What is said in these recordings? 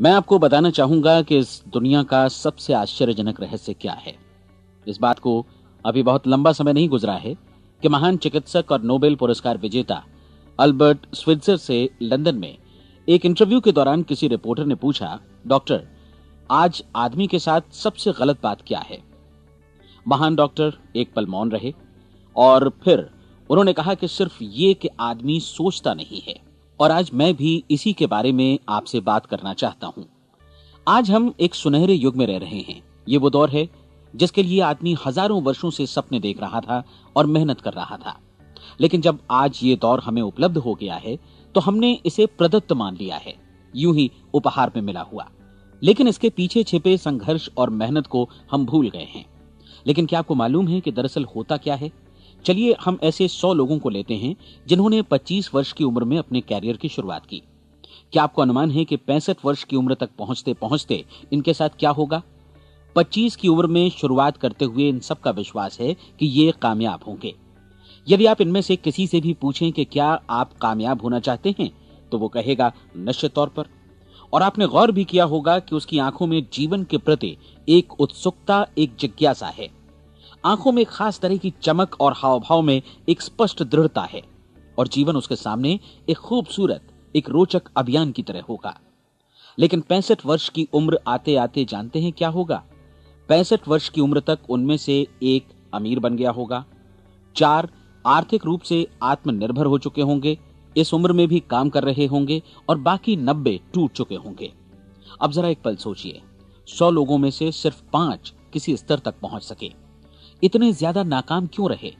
मैं आपको बताना चाहूंगा कि इस दुनिया का सबसे आश्चर्यजनक रहस्य क्या है। इस बात को अभी बहुत लंबा समय नहीं गुजरा है कि महान चिकित्सक और नोबेल पुरस्कार विजेता अल्बर्ट स्विट्जर से लंदन में एक इंटरव्यू के दौरान किसी रिपोर्टर ने पूछा, डॉक्टर, आज आदमी के साथ सबसे गलत बात क्या है। महान डॉक्टर एक पल मौन रहे और फिर उन्होंने कहा कि सिर्फ ये कि आदमी सोचता नहीं है। और आज मैं भी इसी के बारे में आपसे बात करना चाहता हूं। आज हम एक सुनहरे युग में रह रहे हैं। ये वो दौर है जिसके लिए आदमी हजारों वर्षों से सपने देख रहा था और मेहनत कर रहा था। लेकिन जब आज ये दौर हमें उपलब्ध हो गया है तो हमने इसे प्रदत्त मान लिया है, यूं ही उपहार में मिला हुआ। लेकिन इसके पीछे छिपे संघर्ष और मेहनत को हम भूल गए हैं। लेकिन क्या आपको मालूम है कि दरअसल होता क्या है? चलिए हम ऐसे 100 लोगों को लेते हैं जिन्होंने 25 वर्ष की उम्र में अपने कैरियर की शुरुआत की। क्या आपको अनुमान है कि 65 वर्ष की उम्र तक पहुंचते पहुंचते इनके साथ क्या होगा? 25 की उम्र में शुरुआत करते हुए इन सब का विश्वास है कि ये कामयाब होंगे। यदि आप इनमें से किसी से भी पूछें कि क्या आप कामयाब होना चाहते हैं, तो वो कहेगा निश्चित तौर पर। और आपने गौर भी किया होगा कि उसकी आंखों में जीवन के प्रति एक उत्सुकता, एक जिज्ञासा है। आंखों में खास तरह की चमक और हाव भाव में एक स्पष्ट दृढ़ता है और जीवन उसके सामने एक खूबसूरत, एक रोचक अभियान की तरह होगा। लेकिन 65 वर्ष की उम्र आते आते जानते हैं क्या होगा? 65 वर्ष की उम्र तक उनमें से एक अमीर बन गया होगा, 4 आर्थिक रूप से आत्मनिर्भर हो चुके होंगे, इस उम्र में भी काम कर रहे होंगे और बाकी 90 टूट चुके होंगे। अब जरा एक पल सोचिए, 100 लोगों में से सिर्फ 5 किसी स्तर तक पहुंच सके। इतने ज्यादा नाकाम क्यों रहे?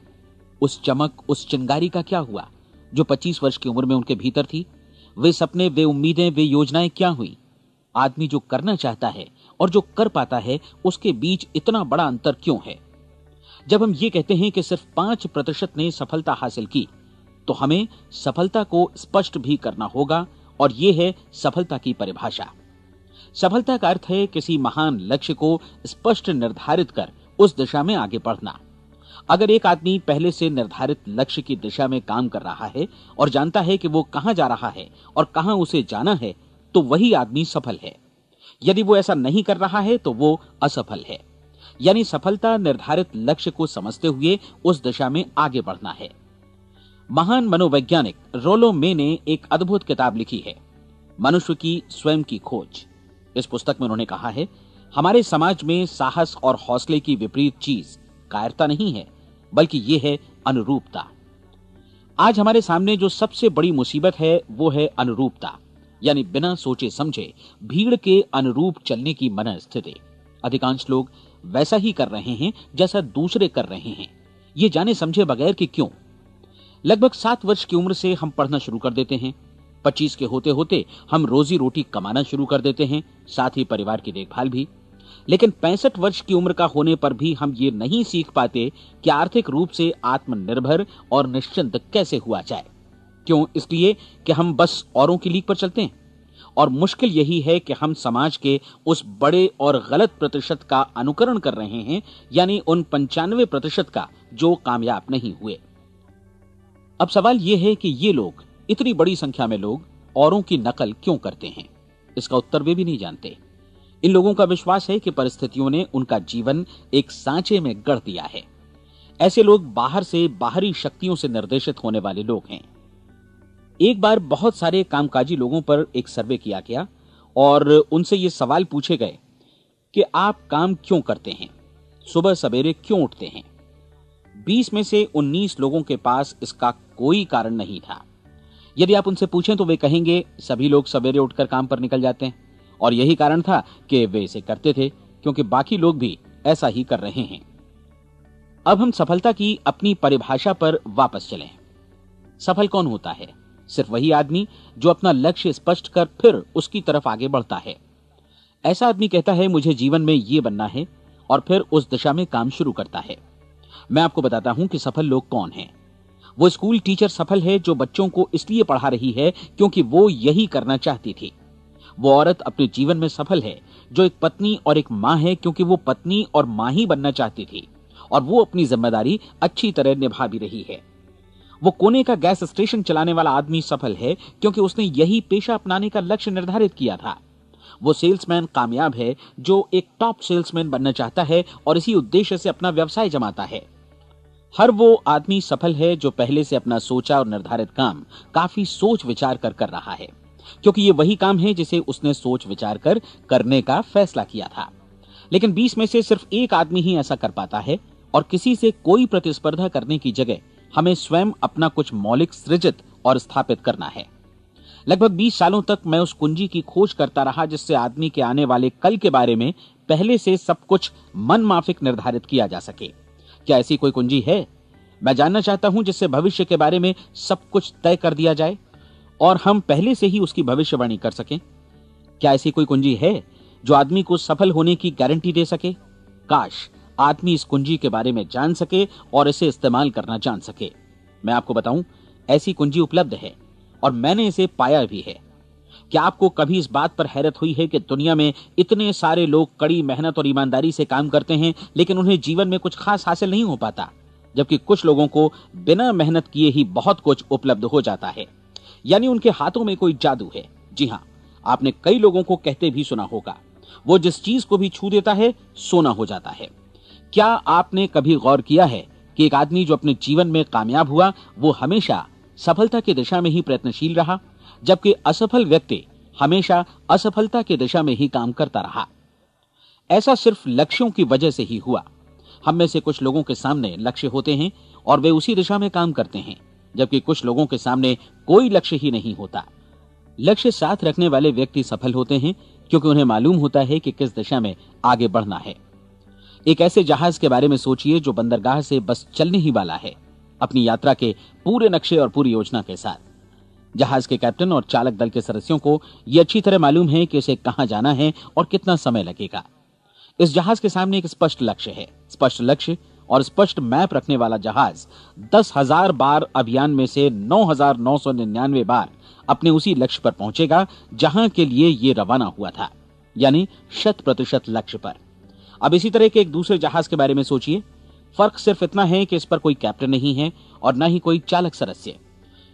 उस चमक, उस चिंगारी का क्या हुआ जो 25 वर्ष की उम्र में उनके भीतर थी? वे सपने, वे उम्मीदें, वे योजनाएं क्या हुई? आदमी जो करना चाहता है और जो कर पाता है, उसके बीच इतना बड़ा अंतर क्यों है? जब हम ये कहते हैं कि सिर्फ 5% ने सफलता हासिल की, तो हमें सफलता को स्पष्ट भी करना होगा और यह है सफलता की परिभाषा। सफलता का अर्थ है किसी महान लक्ष्य को स्पष्ट निर्धारित कर उस दिशा में आगे बढ़ना। अगर एक आदमी पहले से निर्धारित लक्ष्य की दिशा में काम कर रहा है और जानता है कि वो कहां जा रहा है और कहां उसे जाना है, तो वही आदमी सफल है। यदि वो ऐसा नहीं कर रहा है तो वो असफल है। यानी सफलता निर्धारित लक्ष्य को समझते हुए उस दिशा में आगे बढ़ना है। महान मनोवैज्ञानिक रोलो मे ने एक अद्भुत किताब लिखी है, मनुष्य की स्वयं की खोज। इस पुस्तक में उन्होंने कहा है, हमारे समाज में साहस और हौसले की विपरीत चीज कायरता नहीं है, बल्कि यह है अनुरूपता। आज हमारे सामने जो सबसे बड़ी मुसीबत है वो है अनुरूपता, यानी बिना सोचे समझे भीड़ के अनुरूप चलने की मनस्थिति। अधिकांश लोग वैसा ही कर रहे हैं जैसा दूसरे कर रहे हैं, ये जाने समझे बगैर कि क्यों। लगभग 7 वर्ष की उम्र से हम पढ़ना शुरू कर देते हैं। 25 के होते होते हम रोजी रोटी कमाना शुरू कर देते हैं, साथ ही परिवार की देखभाल भी। लेकिन 65 वर्ष की उम्र का होने पर भी हम ये नहीं सीख पाते कि आर्थिक रूप से आत्मनिर्भर और निश्चिंत कैसे हुआ जाए। क्यों? इसलिए कि हम बस औरों की लीक पर चलते हैं। और मुश्किल यही है कि हम समाज के उस बड़े और गलत प्रतिशत का अनुकरण कर रहे हैं, यानी उन 95% का जो कामयाब नहीं हुए। अब सवाल यह है कि ये लोग, इतनी बड़ी संख्या में लोग, औरों की नकल क्यों करते हैं? इसका उत्तर वे भी नहीं जानते। इन लोगों का विश्वास है कि परिस्थितियों ने उनका जीवन एक सांचे में गढ़ दिया है। ऐसे लोग बाहर से, बाहरी शक्तियों से निर्देशित होने वाले लोग हैं। एक बार बहुत सारे कामकाजी लोगों पर एक सर्वे किया गया और उनसे ये सवाल पूछे गए कि आप काम क्यों करते हैं, सुबह सवेरे क्यों उठते हैं? 20 में से 19 लोगों के पास इसका कोई कारण नहीं था। यदि आप उनसे पूछें तो वे कहेंगे सभी लोग सवेरे उठकर काम पर निकल जाते हैं और यही कारण था कि वे इसे करते थे क्योंकि बाकी लोग भी ऐसा ही कर रहे हैं। अब हम सफलता की अपनी परिभाषा पर वापस चलें। सफल कौन होता है? सिर्फ वही आदमी जो अपना लक्ष्य स्पष्ट कर फिर उसकी तरफ आगे बढ़ता है। ऐसा आदमी कहता है मुझे जीवन में ये बनना है और फिर उस दिशा में काम शुरू करता है। मैं आपको बताता हूं कि सफल लोग कौन हैं। वो स्कूल टीचर सफल है जो बच्चों को इसलिए पढ़ा रही है क्योंकि वो यही करना चाहती थी। वो औरत अपने जीवन में सफल है जो एक पत्नी और एक मां है क्योंकि वो पत्नी और मां ही बनना चाहती थी और वो अपनी जिम्मेदारी अच्छी तरह निभा भी रही है। वो कोने का गैस स्टेशन चलाने वाला आदमी सफल है क्योंकि उसने यही पेशा अपनाने का लक्ष्य निर्धारित किया था। वो सेल्समैन कामयाब है जो एक टॉप सेल्समैन बनना चाहता है और इसी उद्देश्य से अपना व्यवसाय जमाता है। हर वो आदमी सफल है जो पहले से अपना सोचा और निर्धारित काम काफी सोच विचार कर रहा है, क्योंकि ये वही काम है जिसे उसने सोच विचार कर करने का फैसला किया था। लेकिन 20 में से सिर्फ एक आदमी ही ऐसा कर पाता है, और किसी से कोई प्रतिस्पर्धा करने की जगह हमें स्वयं अपना कुछ मौलिक सृजित और स्थापित करना है। लगभग 20 सालों तक मैं उस कुंजी की खोज करता रहा जिससे आदमी के आने वाले कल के बारे में पहले से सब कुछ मन माफिक निर्धारित किया जा सके। क्या ऐसी कोई कुंजी है? मैं जानना चाहता हूं जिससे भविष्य के बारे में सब कुछ तय कर दिया जाए और हम पहले से ही उसकी भविष्यवाणी कर सकें। क्या ऐसी कोई कुंजी है जो आदमी को सफल होने की गारंटी दे सके? काश आदमी इस कुंजी के बारे में जान सके और इसे इस्तेमाल करना जान सके। मैं आपको बताऊं, ऐसी कुंजी उपलब्ध है और मैंने इसे पाया भी है। क्या आपको कभी इस बात पर हैरत हुई है कि दुनिया में इतने सारे लोग कड़ी मेहनत और ईमानदारी से काम करते हैं, लेकिन उन्हें जीवन में कुछ खास हासिल नहीं हो पाता, जबकि कुछ लोगों को बिना मेहनत किए ही बहुत कुछ उपलब्ध हो जाता है। यानी उनके हाथों में कोई जादू है। जी हां, आपने कई लोगों को कहते भी सुना होगा, वो जिस चीज को भी छू देता है सोना हो जाता है। क्या आपने कभी गौर किया है कि एक आदमी जो अपने जीवन में कामयाब हुआ वो हमेशा सफलता की दिशा में ही प्रयत्नशील रहा, जबकि असफल व्यक्ति हमेशा असफलता की दिशा में ही काम करता रहा? ऐसा सिर्फ लक्ष्यों की वजह से ही हुआ। हम में से कुछ लोगों के सामने लक्ष्य होते हैं और वे उसी दिशा में काम करते हैं, जबकि कुछ लोगों के सामने कोई लक्ष्य ही नहीं होता। लक्ष्य साथ रखने वाले व्यक्ति सफल होते हैं क्योंकि उन्हें मालूम होता है कि किस दिशा में आगे बढ़ना है। एक ऐसे जहाज के बारे में सोचिए जो बंदरगाह से बस चलने ही वाला है, अपनी यात्रा के पूरे नक्शे और पूरी योजना के साथ। जहाज के कैप्टन और चालक दल के सदस्यों को यह अच्छी तरह मालूम है कि उसे कहां जाना है और कितना समय लगेगा। इस जहाज के सामने एक स्पष्ट लक्ष्य है। स्पष्ट लक्ष्य और स्पष्ट मैप रखने वाला जहाज 10,000 बार अभियान में से 9,999 बार अपने उसी लक्ष्य पर पहुंचेगा जहां के लिए ये रवाना हुआ था, यानी 100% लक्ष्य पर। अब इसी तरह के एक दूसरे जहाज के बारे में सोचिए। फर्क सिर्फ इतना है कि इस पर कोई कैप्टन नहीं है और न ही कोई चालक सदस्य।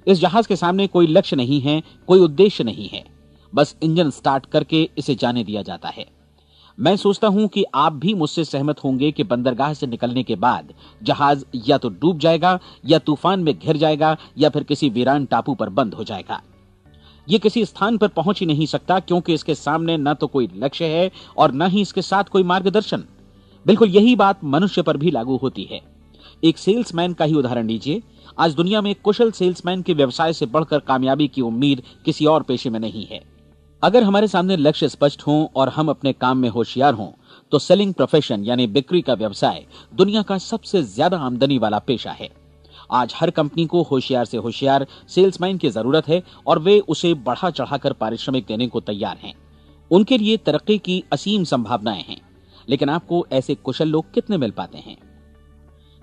इस जहाज के सामने कोई लक्ष्य नहीं है, कोई उद्देश्य नहीं है, बस इंजन स्टार्ट करके इसे जाने दिया जाता है। मैं सोचता हूं कि आप भी मुझसे सहमत होंगे कि बंदरगाह से निकलने के बाद जहाज या तो डूब जाएगा या तूफान में घिर जाएगा या फिर किसी वीरान टापू पर बंद हो जाएगा। ये किसी स्थान पर पहुंच ही नहीं सकता क्योंकि इसके सामने न तो कोई लक्ष्य है और न ही इसके साथ कोई मार्गदर्शन। बिल्कुल यही बात मनुष्य पर भी लागू होती है। एक सेल्समैन का ही उदाहरण लीजिए। आज दुनिया में कुशल सेल्समैन के व्यवसाय से बढ़कर कामयाबी की उम्मीद किसी और पेशे में नहीं है। अगर हमारे सामने लक्ष्य स्पष्ट हों और हम अपने काम में होशियार हों तो सेलिंग प्रोफेशन यानी बिक्री का व्यवसाय दुनिया का सबसे ज्यादा आमदनी वाला पेशा है। आज हर कंपनी को होशियार से होशियार सेल्समैन की जरूरत है और वे उसे बढ़ा चढ़ाकर पारिश्रमिक देने को तैयार हैं। उनके लिए तरक्की की असीम संभावनाएं हैं, लेकिन आपको ऐसे कुशल लोग कितने मिल पाते हैं?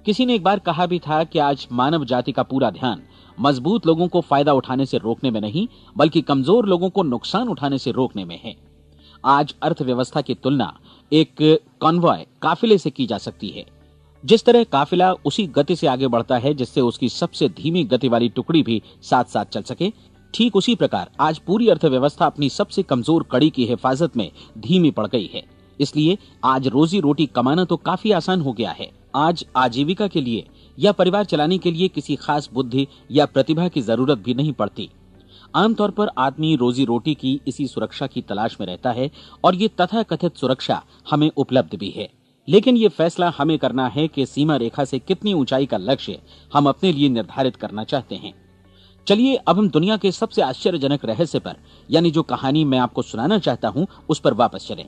किसी ने एक बार कहा भी था कि आज मानव जाति का पूरा ध्यान मजबूत लोगों को फायदा उठाने से रोकने में नहीं, बल्कि कमजोर लोगों को नुकसान उठाने से रोकने में है। आज अर्थव्यवस्था की तुलना एक कॉन्वॉय काफिले से की जा सकती है। जिस तरह काफिला उसी गति से आगे बढ़ता है जिससे उसकी सबसे धीमी गति वाली टुकड़ी भी साथ साथ चल सके, ठीक उसी प्रकार आज पूरी अर्थव्यवस्था अपनी सबसे कमजोर कड़ी की हिफाजत में धीमी पड़ गई है। इसलिए आज रोजी रोटी कमाना तो काफी आसान हो गया है। आज आजीविका के लिए या परिवार चलाने के लिए किसी खास बुद्धि या प्रतिभा की जरूरत भी नहीं पड़ती। आमतौर पर आदमी रोजी रोटी की इसी सुरक्षा की तलाश में रहता है और ये तथाकथित सुरक्षा हमें उपलब्ध भी है। लेकिन ये फैसला हमें करना है कि सीमा रेखा से कितनी ऊंचाई का लक्ष्य हम अपने लिए निर्धारित करना चाहते हैं। चलिए अब हम दुनिया के सबसे आश्चर्यजनक रहस्य पर, यानी जो कहानी मैं आपको सुनाना चाहता हूं, उस पर वापस चलें।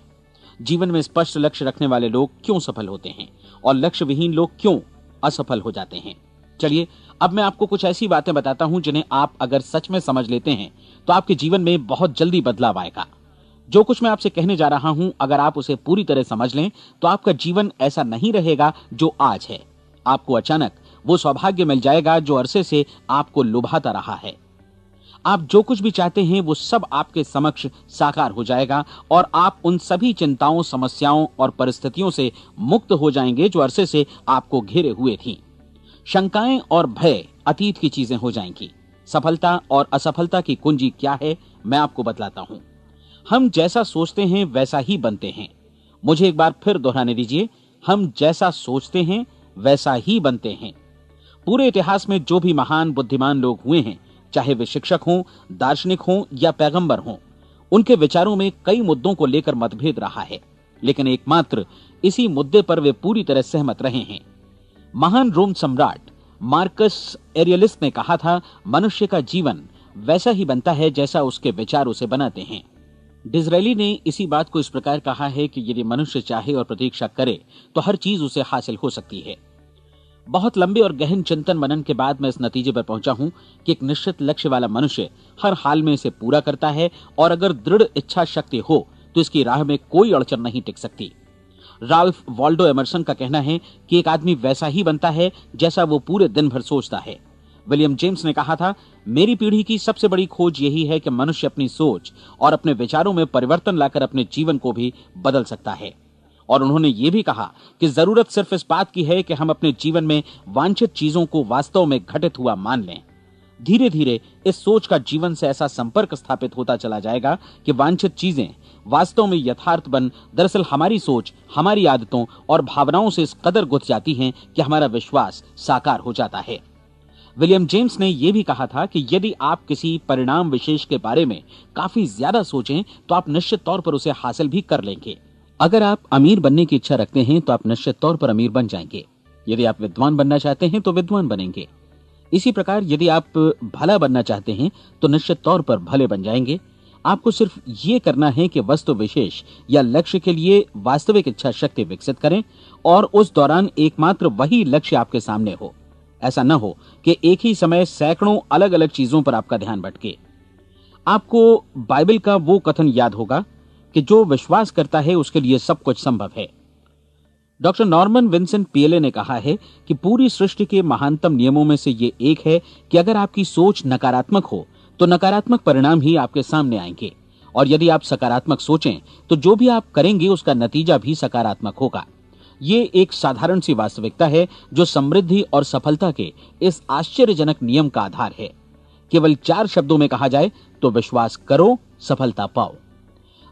जीवन में स्पष्ट लक्ष्य रखने वाले लोग क्यों सफल होते हैं और लक्ष्य विहीन लोग क्यों असफल हो जाते हैं? चलिए अब मैं आपको कुछ ऐसी बातें बताता हूं जिन्हें आप अगर सच में समझ लेते हैं तो आपके जीवन में बहुत जल्दी बदलाव आएगा। जो कुछ मैं आपसे कहने जा रहा हूं, अगर आप उसे पूरी तरह समझ लें तो आपका जीवन ऐसा नहीं रहेगा जो आज है। आपको अचानक वो सौभाग्य मिल जाएगा जो अरसे से आपको लुभाता रहा है। आप जो कुछ भी चाहते हैं वो सब आपके समक्ष साकार हो जाएगा और आप उन सभी चिंताओं, समस्याओं और परिस्थितियों से मुक्त हो जाएंगे जो अरसे से आपको घेरे हुए थीं। शंकाएं और भय अतीत की चीजें हो जाएंगी। सफलता और असफलता की कुंजी क्या है, मैं आपको बतलाता हूं। हम जैसा सोचते हैं वैसा ही बनते हैं। मुझे एक बार फिर दोहराने दीजिए, हम जैसा सोचते हैं वैसा ही बनते हैं। पूरे इतिहास में जो भी महान बुद्धिमान लोग हुए हैं, चाहे वे शिक्षक हों, दार्शनिक हों या पैगंबर हों, उनके विचारों में कई मुद्दों को लेकर मतभेद रहा है, लेकिन एकमात्र इसी मुद्दे पर वे पूरी तरह सहमत रहे हैं। महान रोम सम्राट मार्कस एरियलिस ने कहा था, मनुष्य का जीवन वैसा ही बनता है जैसा उसके विचार उसे बनाते हैं। डिज़रायली ने इसी बात को इस प्रकार कहा है कि यदि मनुष्य चाहे और प्रतीक्षा करे तो हर चीज उसे हासिल हो सकती है। बहुत लंबे और गहन चिंतन मनन के बाद मैं इस नतीजे पर पहुंचा हूं कि एक निश्चित लक्ष्य वाला मनुष्य हर हाल में इसे पूरा करता है, और अगर दृढ़ इच्छा शक्ति हो तो इसकी राह में कोई अड़चन नहीं टिक सकती। राल्फ वॉल्डो एमर्सन का कहना है कि एक आदमी वैसा ही बनता है जैसा वो पूरे दिन भर सोचता है। विलियम जेम्स ने कहा था, मेरी पीढ़ी की सबसे बड़ी खोज यही है कि मनुष्य अपनी सोच और अपने विचारों में परिवर्तन लाकर अपने जीवन को भी बदल सकता है। और उन्होंने ये भी कहा कि जरूरत सिर्फ इस बात की है कि हम अपने जीवन में वांछित चीजों को वास्तव में घटित हुआ मान लें। धीरे धीरे इस सोच का जीवन से ऐसा संपर्क स्थापित होता चला जाएगा कि वांछित चीजें वास्तव में यथार्थ बन दरअसल हमारी सोच, हमारी आदतों और भावनाओं से इस कदर गुथ जाती हैं कि हमारा विश्वास साकार हो जाता है। विलियम जेम्स ने यह भी कहा था कि यदि आप किसी परिणाम विशेष के बारे में काफी ज्यादा सोचें तो आप निश्चित तौर पर उसे हासिल भी कर लेंगे। अगर आप अमीर बनने की इच्छा रखते हैं तो आप निश्चित तौर पर अमीर बन जाएंगे। यदि आप विद्वान बनना चाहते हैं तो विद्वान बनेंगे। इसी प्रकार यदि आप भला बनना चाहते हैं तो निश्चित तौर पर भले बन जाएंगे। आपको सिर्फ ये करना है कि वस्तु विशेष या लक्ष्य के लिए वास्तविक इच्छा शक्ति विकसित करें, और उस दौरान एकमात्र वही लक्ष्य आपके सामने हो। ऐसा न हो कि एक ही समय सैकड़ों अलग अलग चीजों पर आपका ध्यान भटके। आपको बाइबल का वो कथन याद होगा कि जो विश्वास करता है उसके लिए सब कुछ संभव है। डॉक्टर नॉर्मन विंसेंट पीएले ने कहा है कि पूरी सृष्टि के महानतम नियमों में से ये एक है कि अगर आपकी सोच नकारात्मक हो तो नकारात्मक परिणाम ही आपके सामने आएंगे, और यदि आप सकारात्मक सोचें तो जो भी आप करेंगे उसका नतीजा भी सकारात्मक होगा। ये एक साधारण सी वास्तविकता है जो समृद्धि और सफलता के इस आश्चर्यजनक नियम का आधार है। केवल 4 शब्दों में कहा जाए तो विश्वास करो, सफलता पाओ।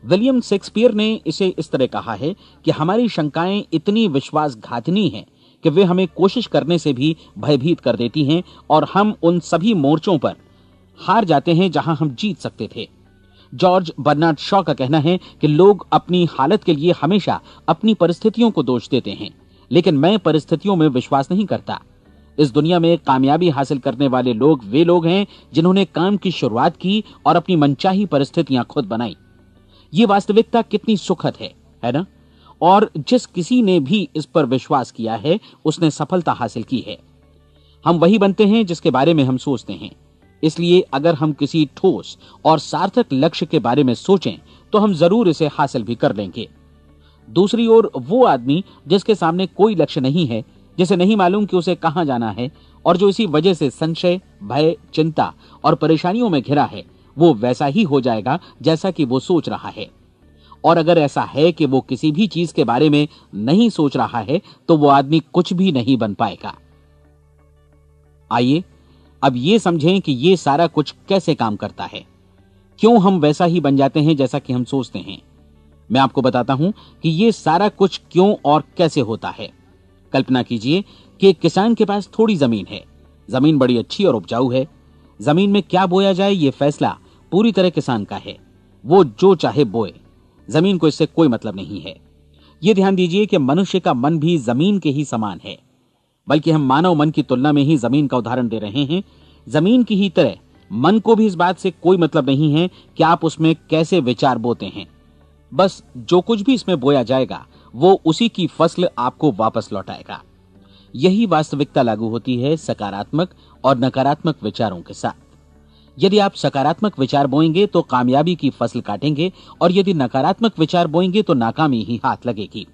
विलियम शेक्सपियर ने इसे इस तरह कहा है कि हमारी शंकाएं इतनी विश्वासघातिनी हैं कि वे हमें कोशिश करने से भी भयभीत कर देती हैं, और हम उन सभी मोर्चों पर हार जाते हैं जहां हम जीत सकते थे। जॉर्ज बर्नार्ड शॉ का कहना है कि लोग अपनी हालत के लिए हमेशा अपनी परिस्थितियों को दोष देते हैं, लेकिन मैं परिस्थितियों में विश्वास नहीं करता। इस दुनिया में कामयाबी हासिल करने वाले लोग वे लोग हैं जिन्होंने काम की शुरुआत की और अपनी मनचाही परिस्थितियां खुद बनाई। ये वास्तविकता कितनी सुखद है ना? और जिस किसी ने भी इस पर विश्वास किया है उसने सफलता हासिल की है। हम वही बनते हैं जिसके बारे में हम सोचते हैं। इसलिए अगर हम किसी ठोस और सार्थक लक्ष्य के बारे में सोचें तो हम जरूर इसे हासिल भी कर लेंगे। दूसरी ओर वो आदमी जिसके सामने कोई लक्ष्य नहीं है, जिसे नहीं मालूम कि उसे कहां जाना है, और जो इसी वजह से संशय, भय, चिंता और परेशानियों में घिरा है, वो वैसा ही हो जाएगा जैसा कि वो सोच रहा है। और अगर ऐसा है कि वो किसी भी चीज के बारे में नहीं सोच रहा है तो वो आदमी कुछ भी नहीं बन पाएगा। आइए अब ये समझें कि ये सारा कुछ कैसे काम करता है, क्यों हम वैसा ही बन जाते हैं जैसा कि हम सोचते हैं। मैं आपको बताता हूं कि ये सारा कुछ क्यों और कैसे होता है। कल्पना कीजिए कि एक किसान के पास थोड़ी जमीन है। जमीन बड़ी अच्छी और उपजाऊ है। जमीन में क्या बोया जाए ये फैसला पूरी तरह किसान का है। वो जो चाहे बोए, जमीन को इससे कोई मतलब नहीं है। ये ध्यान दीजिए कि मनुष्य का मन भी जमीन के ही समान है, बल्कि हम मानव मन की तुलना में ही जमीन का उदाहरण दे रहे हैं। जमीन की ही तरह मन को भी इस बात से कोई मतलब नहीं है कि आप उसमें कैसे विचार बोते हैं। बस जो कुछ भी इसमें बोया जाएगा वो उसी की फसल आपको वापस लौटाएगा। यही वास्तविकता लागू होती है सकारात्मक और नकारात्मक विचारों के साथ। यदि आप सकारात्मक विचार बोएंगे तो कामयाबी की फसल काटेंगे, और यदि नकारात्मक विचार बोएंगे तो नाकामी ही हाथ लगेगी।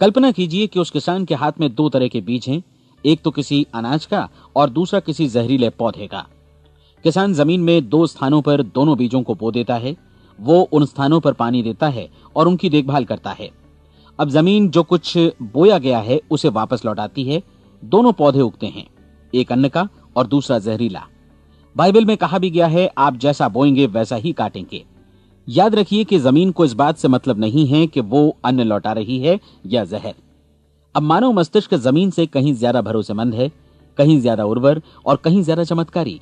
कल्पना कीजिए कि उस किसान के हाथ में 2 तरह के बीज हैं, एक तो किसी अनाज का और दूसरा किसी जहरीले पौधे का। किसान जमीन में 2 स्थानों पर दोनों बीजों को बो देता है। वो उन स्थानों पर पानी देता है और उनकी देखभाल करता है। अब जमीन जो कुछ बोया गया है उसे वापस लौटाती है। दोनों पौधे उगते हैं, एक अन्न का और दूसरा जहरीला। बाइबल में कहा भी गया है, आप जैसा बोएंगे वैसा ही काटेंगे। याद रखिए कि जमीन को इस बात से मतलब नहीं है कि वो अन्न लौटा रही है या जहर। अब मानव मस्तिष्क जमीन से कहीं ज्यादा भरोसेमंद है, कहीं ज्यादा उर्वर और कहीं ज्यादा चमत्कारी,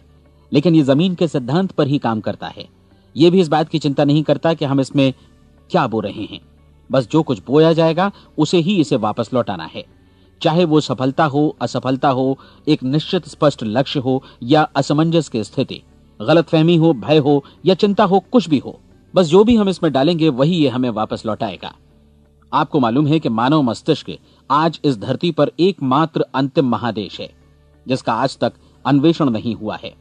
लेकिन ये जमीन के सिद्धांत पर ही काम करता है। ये भी इस बात की चिंता नहीं करता कि हम इसमें क्या बो रहे हैं। बस जो कुछ बोया जाएगा उसे ही इसे वापस लौटाना है, चाहे वो सफलता हो, असफलता हो, एक निश्चित स्पष्ट लक्ष्य हो या असमंजस की स्थिति, गलतफहमी हो, भय हो या चिंता हो, कुछ भी हो। बस जो भी हम इसमें डालेंगे वही ये हमें वापस लौटाएगा। आपको मालूम है कि मानव मस्तिष्क आज इस धरती पर एकमात्र अंतिम महादेश है जिसका आज तक अन्वेषण नहीं हुआ है।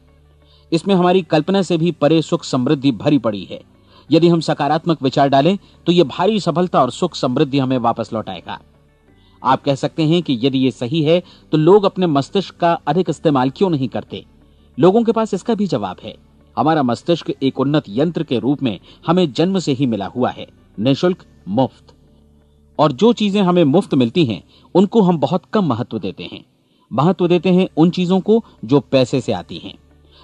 इसमें हमारी कल्पना से भी परे सुख समृद्धि भरी पड़ी है। यदि हम सकारात्मक विचार डालें तो यह भारी सफलता और सुख समृद्धि हमें वापस लौटाएगा। आप कह सकते हैं कि यदि ये सही है तो लोग अपने मस्तिष्क का अधिक इस्तेमाल क्यों नहीं करते? लोगों के पास इसका भी जवाब है। हमारा मस्तिष्क एक उन्नत यंत्र के रूप में हमें जन्म से ही मिला हुआ है, निःशुल्क, मुफ्त। और जो चीजें हमें मुफ्त मिलती हैं उनको हम बहुत कम महत्व देते हैं। महत्व देते हैं उन चीजों को जो पैसे से आती हैं,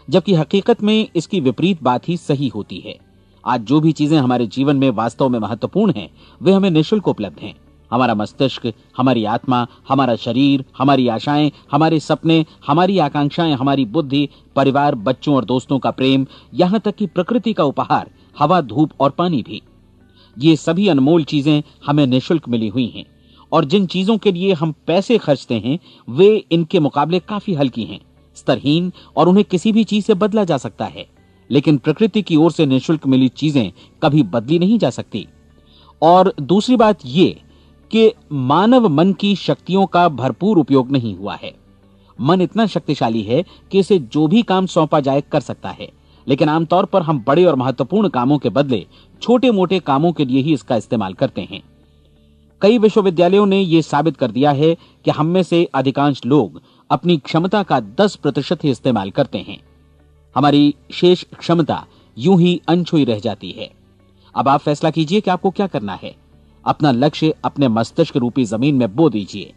जबकि हकीकत में इसकी विपरीत बात ही सही होती है। आज जो भी चीजें हमारे जीवन में वास्तव में महत्वपूर्ण हैं वे हमें निःशुल्क उपलब्ध हैं। हमारा मस्तिष्क, हमारी आत्मा, हमारा शरीर, हमारी आशाएं, हमारे सपने, हमारी आकांक्षाएं, हमारी बुद्धि, परिवार, बच्चों और दोस्तों का प्रेम, यहां तक कि प्रकृति का उपहार, हवा, धूप और पानी भी। ये सभी अनमोल चीजें हमें निःशुल्क मिली हुई हैं और जिन चीजों के लिए हम पैसे खर्चते हैं वे इनके मुकाबले काफी हल्की हैं, स्तरहीन और उन्हें किसी भी चीज से बदला जा सकता है। लेकिन प्रकृति की ओर से निःशुल्क मिली चीजें कभी बदली नहीं जा सकती। और दूसरी बात ये कि मानव मन की शक्तियों का भरपूर उपयोग नहीं हुआ है। मन इतना शक्तिशाली है कि इसे जो भी काम सौंपा जाए कर सकता है, लेकिन आमतौर पर हम बड़े और महत्वपूर्ण कामों के बदले छोटे मोटे कामों के लिए ही इसका इस्तेमाल करते हैं। कई विश्वविद्यालयों ने यह साबित कर दिया है कि हम में से अधिकांश लोग अपनी क्षमता का 10% ही इस्तेमाल करते हैं। हमारी शेष क्षमता यूं ही अनछुई रह जाती है। अब आप फैसला कीजिए कि आपको क्या करना है। अपना लक्ष्य अपने मस्तिष्क रूपी जमीन में बो दीजिए।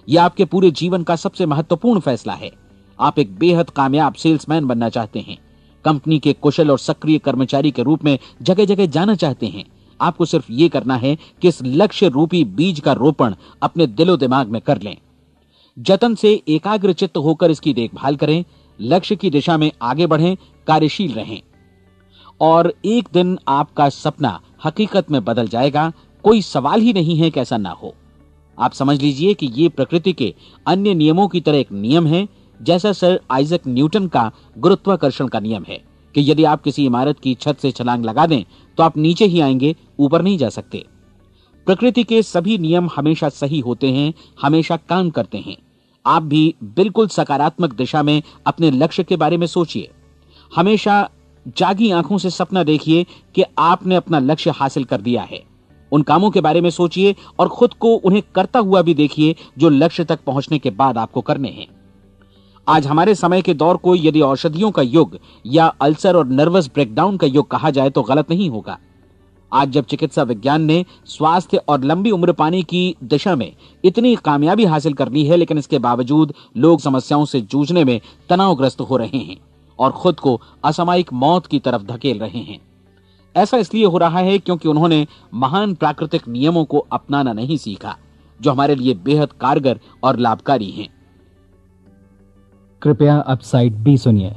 यह आपके पूरे जीवन का सबसे महत्वपूर्ण फैसला है। आप एक बेहद कामयाब सेल्समैन बनना चाहते हैं, कंपनी के कुशल और सक्रिय कर्मचारी के रूप में जगह जगह जाना चाहते हैं। आपको सिर्फ ये करना है कि इस लक्ष्य रूपी बीज का रोपण अपने दिलो दिमाग में कर लें। जतन से एकाग्रचित्त होकर इसकी देखभाल करें, लक्ष्य की दिशा में आगे बढ़ें, कार्यशील रहें और एक दिन आपका सपना हकीकत में बदल जाएगा। कोई सवाल ही नहीं है कि ऐसा ना हो। आप समझ लीजिए कि ये प्रकृति के अन्य नियमों की तरह एक नियम है, जैसा सर आइजक न्यूटन का गुरुत्वाकर्षण का नियम है कि यदि आप किसी इमारत की छत से छलांग लगा दें तो आप नीचे ही आएंगे, ऊपर नहीं जा सकते। प्रकृति के सभी नियम हमेशा सही होते हैं, हमेशा काम करते हैं। आप भी बिल्कुल सकारात्मक दिशा में अपने लक्ष्य के बारे में सोचिए। हमेशा जागी आंखों से सपना देखिए कि आपने अपना लक्ष्य हासिल कर दिया है। उन कामों के बारे में सोचिए और खुद को उन्हें करता हुआ भी देखिए जो लक्ष्य तक पहुंचने के बाद आपको करने हैं। आज हमारे समय के दौर को यदि औषधियों का युग या अल्सर और नर्वस ब्रेकडाउन का युग कहा जाए तो गलत नहीं होगा। आज जब चिकित्सा विज्ञान ने स्वास्थ्य और लंबी उम्र पाने की दिशा में इतनी कामयाबी हासिल कर ली है, लेकिन इसके बावजूद लोग समस्याओं से जूझने में तनावग्रस्त हो रहे हैं और खुद को असामयिक मौत की तरफ धकेल रहे हैं। ऐसा इसलिए हो रहा है क्योंकि उन्होंने महान प्राकृतिक नियमों को अपनाना नहीं सीखा जो हमारे लिए बेहद कारगर और लाभकारी हैं। कृपया अब साइड बी सुनिए।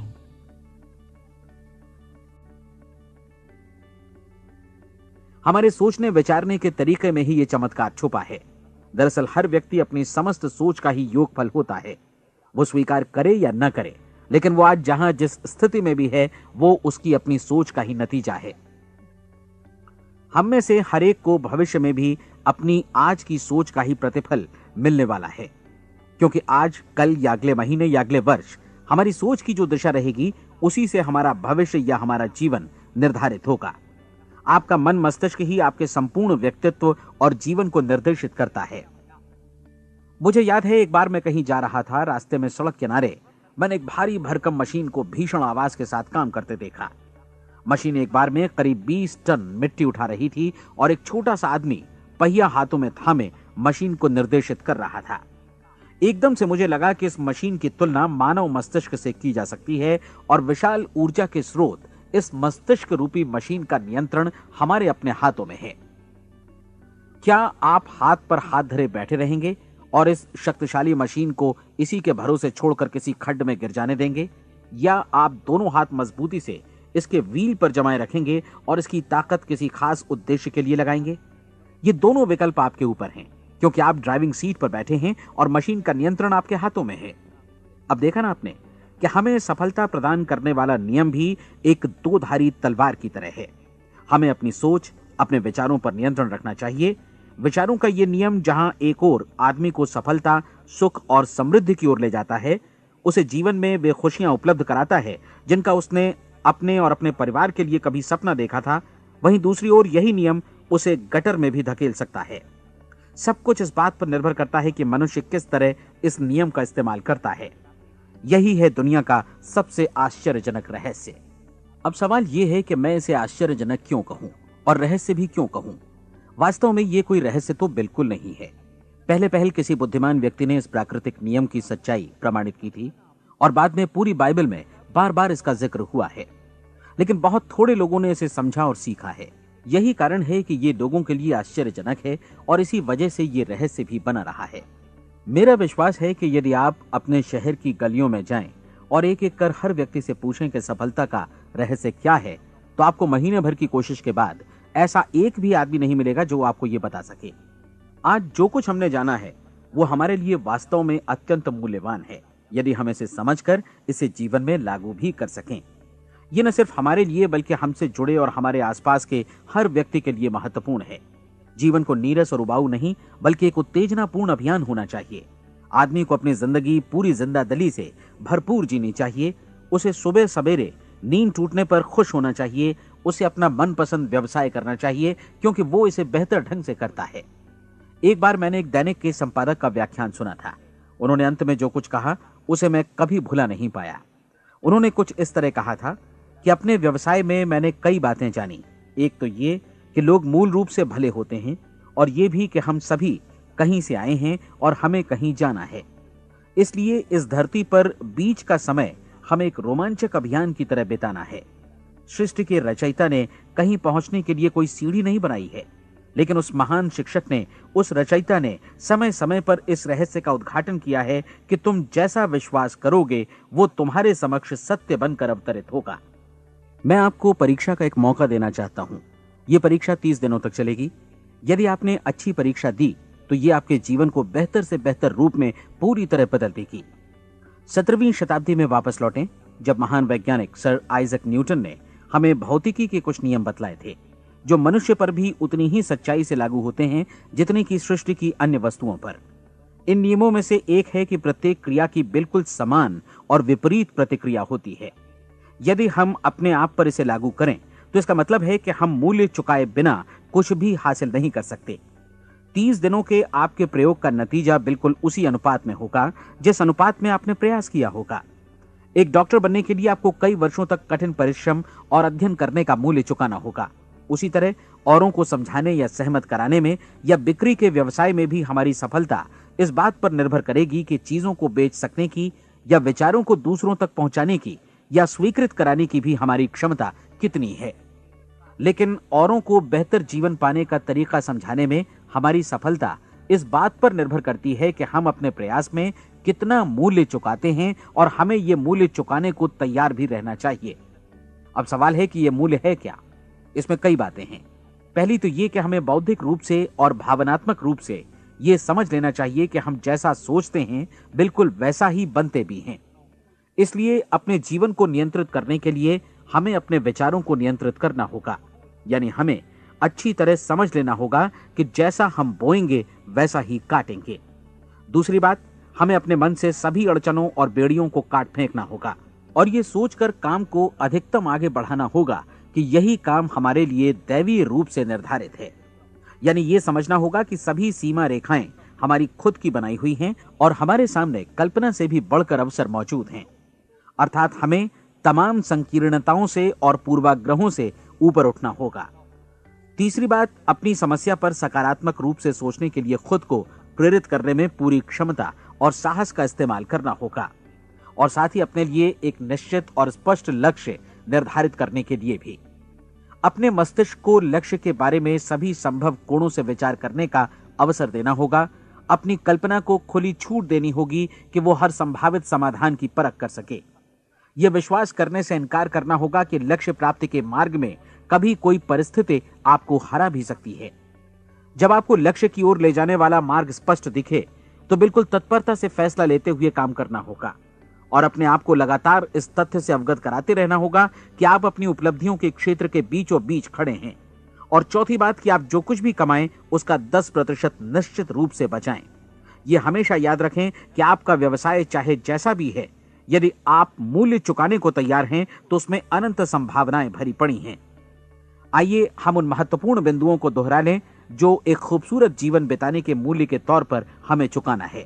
हमारे सोचने विचारने के तरीके में ही ये चमत्कार छुपा है। दरअसल हर व्यक्ति अपनी समस्त सोच का ही योगफल होता है। वो स्वीकार करे या न करे, लेकिन वो आज जहां जिस स्थिति में भी है वो उसकी अपनी सोच का ही नतीजा है। हम में से हर एक को भविष्य में भी अपनी आज की सोच का ही प्रतिफल मिलने वाला है, क्योंकि आज, कल या अगले महीने या अगले वर्ष हमारी सोच की जो दिशा रहेगी उसी से हमारा भविष्य या हमारा जीवन निर्धारित होगा। आपका मन मस्तिष्क ही आपके संपूर्ण व्यक्तित्व और जीवन को निर्देशित करता है। मुझे याद है एक बार मैं कहीं जा रहा था, रास्ते में सड़क किनारे मैंने एक भारी भरकम मशीन को भीषण आवाज के साथ काम करते देखा। मशीन एक बार में करीब 20 टन मिट्टी उठा रही थी और एक छोटा सा आदमी पहिया हाथों में थामे मशीन को निर्देशित कर रहा था। एकदम से मुझे लगा कि इस मशीन की तुलना मानव मस्तिष्क से की जा सकती है और विशाल ऊर्जा के स्रोत इस मस्तिष्क रूपी मशीन का नियंत्रण हमारे अपने हाथों में है। क्या आप हाथ पर हाथ धरे बैठे रहेंगे और इस शक्तिशाली मशीन को इसी के भरोसे छोड़कर किसी खड्ड में गिर जाने देंगे, या आप दोनों हाथ मजबूती से इसके व्हील पर जमाए रखेंगे और इसकी ताकत किसी खास उद्देश्य के लिए लगाएंगे? ये दोनों विकल्प आपके ऊपर हैं, क्योंकि आप ड्राइविंग सीट पर बैठे हैं और मशीन का नियंत्रण आपके हाथों में है। अब देखा ना आपने कि हमें सफलता प्रदान करने वाला नियम भी एक दो-धारी तलवार की तरह है। हमें अपनी सोच, अपने विचारों पर नियंत्रण रखना चाहिए। विचारों का यह नियम जहां एक ओर आदमी को सफलता, सुख और समृद्धि की ओर ले जाता है, उसे जीवन में वे खुशियां उपलब्ध कराता है जिनका उसने अपने और अपने परिवार के लिए कभी सपना देखा था, वहीं दूसरी ओर यही नियम उसे गटर में भी धकेल सकता है। सब कुछ इस बात पर निर्भर करता है कि मनुष्य किस तरह इस नियम का इस्तेमाल करता है। यही है दुनिया का सबसे आश्चर्यजनक रहस्य। अब सवाल यह है कि मैं इसे आश्चर्यजनक क्यों कहूं और रहस्य भी क्यों कहूं? वास्तव में यह कोई रहस्य तो बिल्कुल नहीं है। पहले किसी बुद्धिमान व्यक्ति ने इस प्राकृतिक नियम की सच्चाई प्रमाणित की थी और बाद में पूरी बाइबल में बार बार इसका जिक्र हुआ है, लेकिन बहुत थोड़े लोगों ने इसे समझा और सीखा है। यही कारण है कि ये लोगों के लिए आश्चर्यजनक है और इसी वजह से ये रहस्य भी बना रहा है। मेरा विश्वास है कि यदि आप अपने शहर की गलियों में जाएं और एक एक कर हर व्यक्ति से पूछें कि सफलता का रहस्य क्या है, तो आपको महीने भर की कोशिश के बाद ऐसा एक भी आदमी नहीं मिलेगा जो आपको ये बता सके। आज जो कुछ हमने जाना है वो हमारे लिए वास्तव में अत्यंत मूल्यवान है, यदि हम इसे समझकर इसे जीवन में लागू भी कर सकें। ये न सिर्फ हमारे लिए बल्कि हमसे जुड़े और हमारे आसपास के हर व्यक्ति के लिए महत्वपूर्ण है। जीवन को नीरस और उबाऊ नहीं बल्कि एक उत्तेजनापूर्ण अभियान होना चाहिए। आदमी को अपनी जिंदगी पूरी जिंदादिली से भरपूर जीनी चाहिए। उसे सुबह सवेरे नींद टूटने पर खुश होना चाहिए। उसे अपना मनपसंद व्यवसाय करना चाहिए क्योंकि वो इसे बेहतर ढंग से करता है। एक बार मैंने एक दैनिक के संपादक का व्याख्यान सुना था। उन्होंने अंत में जो कुछ कहा उसे मैं कभी भुला नहीं पाया। उन्होंने कुछ इस तरह कहा था कि अपने व्यवसाय में मैंने कई बातें जानी। एक तो ये कि लोग मूल रूप से भले होते हैं और ये भी कि हम सभी कहीं से आए हैं और हमें कहीं जाना है। इसलिए इस धरती पर बीच का समय हमें एक रोमांचक अभियान की तरह बिताना है। सृष्टि के रचयिता ने कहीं पहुंचने के लिए कोई सीढ़ी नहीं बनाई है, लेकिन उस महान शिक्षक ने, उस रचयिता ने समय समय पर इस रहस्य का उद्घाटन किया है कि तुम जैसा विश्वास करोगे वो तुम्हारे समक्ष सत्य बनकर अवतरित होगा। मैं आपको परीक्षा का एक मौका देना चाहता हूं। यह परीक्षा 30 दिनों तक चलेगी। यदि आपने अच्छी परीक्षा दी तो यह आपके जीवन को बेहतर से बेहतर रूप में पूरी तरह बदल देगी। 17वीं शताब्दी में वापस लौटें, जब महान वैज्ञानिक सर आइजक न्यूटन ने हमें भौतिकी के कुछ नियम बतलाए थे, जो मनुष्य पर भी उतनी ही सच्चाई से लागू होते हैं जितनी की सृष्टि की अन्य वस्तुओं पर। इन नियमों में से एक है कि प्रत्येक क्रिया की बिल्कुल समान और विपरीत प्रतिक्रिया होती है। यदि हम अपने आप पर इसे लागू करें तो इसका मतलब है कि हम मूल्य चुकाए बिना कुछ भी हासिल नहीं कर सकते। 30 दिनों के आपके प्रयोग का नतीजा बिल्कुल उसी अनुपात में होगा जिस अनुपात में आपने प्रयास किया होगा। एक डॉक्टर बनने के लिए आपको कई वर्षों तक कठिन परिश्रम और अध्ययन करने का मूल्य चुकाना होगा। उसी तरह औरों को समझाने या सहमत कराने में या बिक्री के व्यवसाय में भी हमारी सफलता इस बात पर निर्भर करेगी कि चीजों को बेच सकने की या विचारों को दूसरों तक पहुंचाने की या स्वीकृत कराने की भी हमारी क्षमता कितनी है। लेकिन औरों को बेहतर जीवन पाने का तरीका समझाने में हमारी सफलता इस बात पर निर्भर करती है कि हम अपने प्रयास में कितना मूल्य चुकाते हैं और हमें यह मूल्य चुकाने को तैयार भी रहना चाहिए। अब सवाल है कि यह मूल्य है क्या? इसमें कई बातें हैं। पहली तो यह कि हमें बौद्धिक रूप से और भावनात्मक रूप से यह समझ लेना चाहिए कि हम जैसा सोचते हैं बिल्कुल वैसा ही बनते भी हैं। इसलिए अपने जीवन को नियंत्रित करने के लिए हमें अपने विचारों को नियंत्रित करना होगा। यानी हमें अच्छी तरह समझ लेना होगा कि जैसा हम बोएंगे वैसा ही काटेंगे। दूसरी बात, हमें अपने मन से सभी अड़चनों और बेड़ियों को काट फेंकना होगा और ये सोचकर काम को अधिकतम आगे बढ़ाना होगा कि यही काम हमारे लिए दैवीय रूप से निर्धारित है। यानी ये समझना होगा कि सभी सीमा रेखाएं हमारी खुद की बनाई हुई हैं और हमारे सामने कल्पना से भी बढ़कर अवसर मौजूद हैं। अर्थात हमें तमाम संकीर्णताओं से और पूर्वाग्रहों से ऊपर उठना होगा। तीसरी बात, अपनी समस्या पर सकारात्मक रूप से सोचने के लिए खुद को प्रेरित करने में पूरी क्षमता और साहस का इस्तेमाल करना होगा और साथ ही अपने लिए एक निश्चित और स्पष्ट लक्ष्य निर्धारित करने के लिए भी। अपने मस्तिष्क को लक्ष्य के बारे में सभी संभव कोणों से विचार करने का अवसर देना होगा। अपनी कल्पना को खुली छूट देनी होगी कि वो हर संभावित समाधान की परख कर सके। यह विश्वास करने से इनकार करना होगा कि लक्ष्य प्राप्ति के मार्ग में कभी कोई परिस्थिति आपको हरा भी सकती है। जब आपको लक्ष्य की ओर ले जाने वाला मार्ग स्पष्ट दिखे तो बिल्कुल तत्परता से फैसला लेते हुए काम करना होगा और अपने आप को लगातार इस तथ्य से अवगत कराते रहना होगा कि आप अपनी उपलब्धियों के क्षेत्र के बीचों बीच खड़े हैं। और चौथी बात कि आप जो कुछ भी कमाएं उसका 10% निश्चित रूप से बचाएं। यह हमेशा याद रखें कि आपका व्यवसाय चाहे जैसा भी है, यदि आप मूल्य चुकाने को तैयार हैं तो उसमें अनंत संभावनाएं भरी पड़ी हैं। आइए हम उन महत्वपूर्ण बिंदुओं को दोहरा लें जो एक खूबसूरत जीवन बिताने के मूल्य के तौर पर हमें चुकाना है।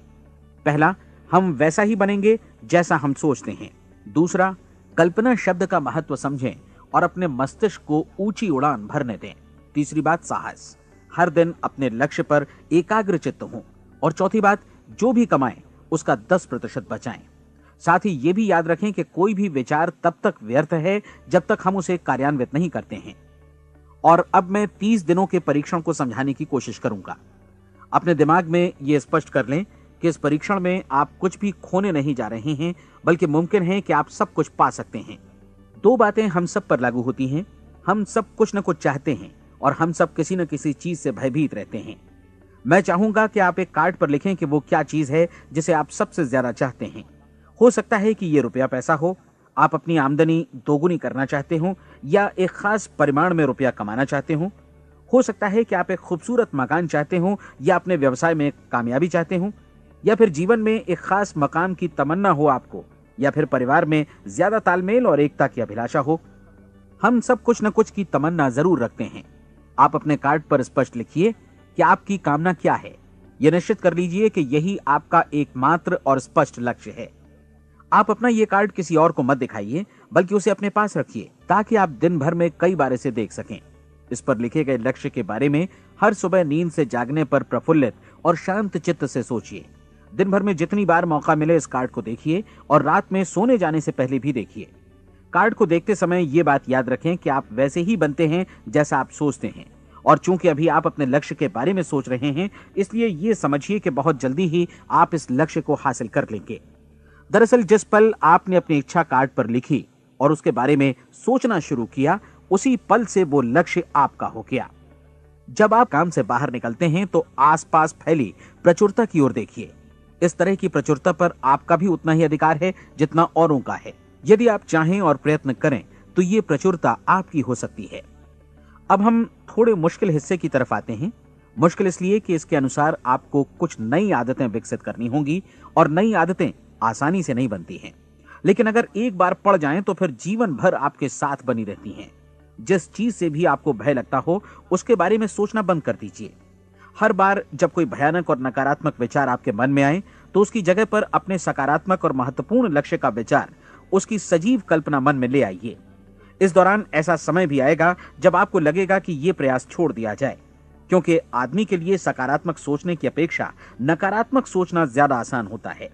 पहला, हम वैसा ही बनेंगे जैसा हम सोचते हैं। दूसरा, कल्पना शब्द का महत्व समझें और अपने मस्तिष्क को ऊंची उड़ान भरने दें। तीसरी बात, साहस, हर दिन अपने लक्ष्य पर एकाग्र चित्त हों। और चौथी बात, जो भी कमाएं उसका 10% बचाएं। साथ ही ये भी याद रखें कि कोई भी विचार तब तक व्यर्थ है जब तक हम उसे कार्यान्वित नहीं करते हैं। और अब मैं 30 दिनों के परीक्षण को समझाने की कोशिश करूंगा। अपने दिमाग में यह स्पष्ट कर लें कि इस परीक्षण में आप कुछ भी खोने नहीं जा रहे हैं, बल्कि मुमकिन है कि आप सब कुछ पा सकते हैं। दो बातें हम सब पर लागू होती हैं। हम सब कुछ न कुछ चाहते हैं और हम सब किसी न किसी चीज से भयभीत रहते हैं। मैं चाहूंगा कि आप एक कार्ड पर लिखें कि वो क्या चीज है जिसे आप सबसे ज्यादा चाहते हैं। हो सकता है कि ये रुपया पैसा हो, आप अपनी आमदनी दोगुनी करना चाहते हो, या एक खास परिमाण में रुपया कमाना चाहते हो सकता है कि आप एक खूबसूरत मकान चाहते हो, या अपने व्यवसाय में कामयाबी चाहते हो, या फिर जीवन में एक खास मकाम की तमन्ना हो आपको, या फिर परिवार में ज्यादा तालमेल और एकता की अभिलाषा हो। हम सब कुछ न कुछ की तमन्ना जरूर रखते हैं। आप अपने कार्ड पर स्पष्ट लिखिए कि आपकी कामना क्या है। यह निश्चित कर लीजिए कि यही आपका एकमात्र और स्पष्ट लक्ष्य है। आप अपना यह कार्ड किसी और को मत दिखाइए, बल्कि उसे अपने पास रखिए ताकि आप दिन भर में कई बार इसे देख सकें। इस पर लिखे गए लक्ष्य के बारे में हर सुबह नींद से जागने पर प्रफुल्लित और शांत चित्त से सोचिए। दिन भर में जितनी बार मौका मिले इस कार्ड को देखिए और रात में सोने जाने से पहले भी देखिए। कार्ड को देखते समय ये बात याद रखें कि आप वैसे ही बनते हैं जैसा आप सोचते हैं, और चूंकि अभी आप अपने लक्ष्य के बारे में सोच रहे हैं, इसलिए ये समझिए कि बहुत जल्दी ही आप इस लक्ष्य को हासिल कर लेंगे। दरअसल जिस पल आपने अपनी इच्छा कार्ड पर लिखी और उसके बारे में सोचना शुरू किया, उसी पल से वो लक्ष्य आपका हो गया। जब आप काम से बाहर निकलते हैं तो आसपास फैली प्रचुरता की ओर देखिए। इस तरह की प्रचुरता पर आपका भी उतना ही अधिकार है जितना औरों का है। यदि आप चाहें और प्रयत्न करें तो ये प्रचुरता आपकी हो सकती है। अब हम थोड़े मुश्किल हिस्से की तरफ आते हैं। मुश्किल इसलिए कि इसके अनुसार आपको कुछ नई आदतें विकसित करनी होंगी, और नई आदतें आसानी से नहीं बनती हैं, लेकिन अगर एक बार पड़ जाएं तो फिर जीवन भर आपके साथ बनी रहती हैं। जिस चीज से भी आपको भय लगता हो उसके बारे में सोचना बंद कर दीजिए। हर बार जब कोई भयानक और नकारात्मक विचार आपके मन में आए तो उसकी जगह पर अपने सकारात्मक और महत्वपूर्ण लक्ष्य का विचार, उसकी सजीव कल्पना मन में ले आइए। इस दौरान ऐसा समय भी आएगा जब आपको लगेगा कि यह प्रयास छोड़ दिया जाए, क्योंकि आदमी के लिए सकारात्मक सोचने की अपेक्षा नकारात्मक सोचना ज्यादा आसान होता है,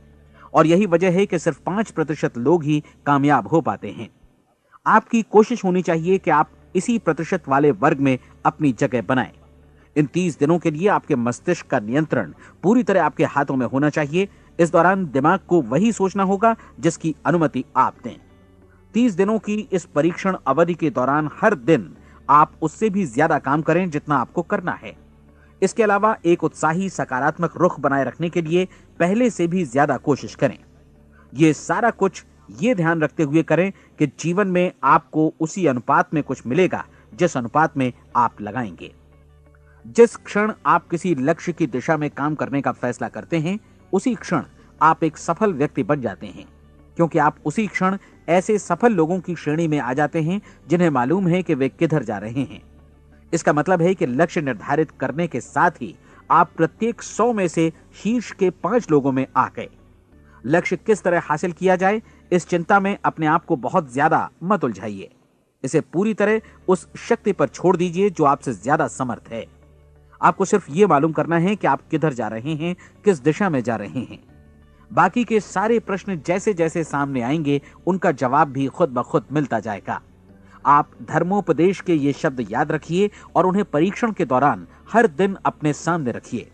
और यही वजह है कि सिर्फ 5% लोग ही कामयाब हो पाते हैं। आपकी कोशिश होनी चाहिए कि आप इसी प्रतिशत वाले वर्ग में अपनी जगह बनाएं। इन 30 दिनों के लिए आपके मस्तिष्क का नियंत्रण पूरी तरह आपके हाथों में होना चाहिए। इस दौरान दिमाग को वही सोचना होगा जिसकी अनुमति आप दें। 30 दिनों की इस परीक्षण अवधि के दौरान हर दिन आप उससे भी ज्यादा काम करें जितना आपको करना है। इसके अलावा एक उत्साही सकारात्मक रुख बनाए रखने के लिए पहले से भी ज्यादा कोशिश करें। ये सारा कुछ ये ध्यान रखते हुए करें कि जीवन में आपको उसी अनुपात में कुछ मिलेगा जिस अनुपात में आप लगाएंगे। जिस क्षण आप किसी लक्ष्य की दिशा में काम करने का फैसला करते हैं, उसी क्षण आप एक सफल व्यक्ति बन जाते हैं, क्योंकि आप उसी क्षण ऐसे सफल लोगों की श्रेणी में आ जाते हैं जिन्हें मालूम है कि वे किधर जा रहे हैं। इसका मतलब है कि लक्ष्य निर्धारित करने के साथ ही आप प्रत्येक 100 में से शीर्ष के 5 लोगों में आ गए। लक्ष्य किस तरह हासिल किया जाए, इस चिंता में अपने आप को बहुत ज्यादा मत उलझाइए। इसे पूरी तरह उस शक्ति पर छोड़ दीजिए जो आपसे ज्यादा समर्थ है। आपको सिर्फ ये मालूम करना है कि आप किधर जा रहे हैं, किस दिशा में जा रहे हैं। बाकी के सारे प्रश्न जैसे जैसे सामने आएंगे उनका जवाब भी खुद ब खुद मिलता जाएगा। आप धर्मोपदेश के ये शब्द याद रखिए और उन्हें परीक्षण के दौरान हर दिन अपने सामने रखिए।